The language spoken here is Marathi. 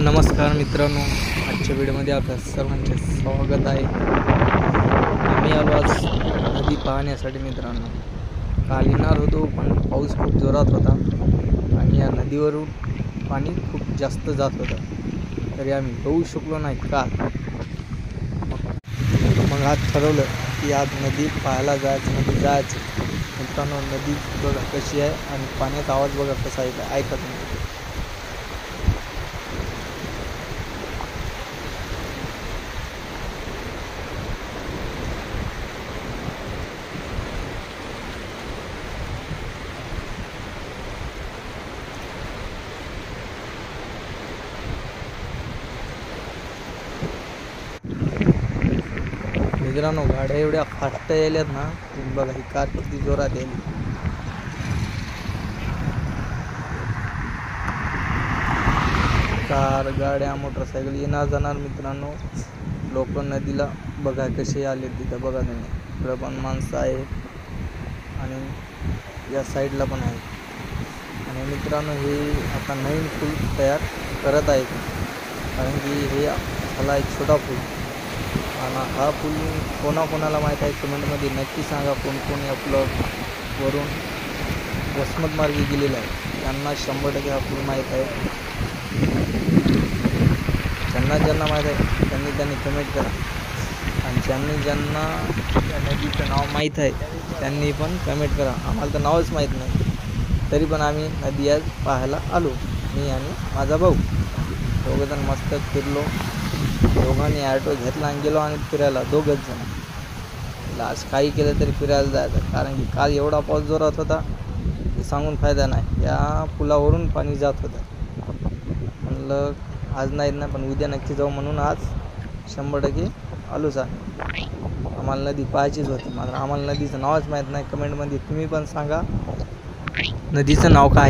नमस्कार मित्रांनो, आजच्या व्हिडिओमध्ये आपल्या सर्वांचे स्वागत आहे। आम्ही आलो आज नदी पाहण्यासाठी मित्रांनो। काल येणार होतो पण पाऊस खूप जोरात होता आणि या नदीवरून पाणी खूप जास्त जात होतं, तरी आम्ही येऊ शकलो नाही का। मग आज ठरवलं की आज नदी पाहायला जायचं। मित्रांनो, नदी बघा कशी आहे आणि पाण्याचा आवाज बघा कसा आहे, ऐका तुम्ही। मित्रांनो, गाड्या एवढ्या फास्ट यायल्यात ना, तुम्ही बघा ही कार किती जोरात यायली। कार, गाड्या, मोटरसायकल येणार जाणार मित्रांनो। लोक नदीला बघा कसे आले, तिथं बघा तुम्ही। इकडं पण माणसं आहे आणि या साईडला पण आहे। आणि मित्रांनो, हे आता नवीन पूल तयार करत आहेत, कारण की हे झाला एक छोटा पूल। आणि हा पूल कोणाकोणाला माहीत आहे कमेंटमध्ये नक्की सांगा। कोण कोण आपलं वरून वसमत मार्गी गेलेला आहे त्यांना 100% हा पूल माहीत आहे। ज्यांना माहीत आहे त्यांनी कमेंट करा, आणि ज्यांना त्या नदीचं नाव माहीत आहे त्यांनी पण कमेंट करा। आम्हाला तर नावच माहीत नाही, तरी पण आम्ही नदी आज पाहायला आलो। मी आणि माझा भाऊ दोघंजण मस्त फिरलो। दोघांनी ॲटो घेतला आणि गेलो आणि फिरायला दोघंच जण। आज काही केलं तरी फिरायला जायचं, कारण की काल एवढा पाऊस जोरात होता की सांगून फायदा नाही। या पुलावरून पाणी जात होतं। म्हणलं आज नाही ना, पण उद्या नक्की जाऊ म्हणून आज 100% आलोच आहे। आम्हाला नदी पाहायचीच होती, मात्र आम्हाला नदीचं नावच माहीत नाही। कमेंटमध्ये तुम्ही पण सांगा नदीचं नाव काय।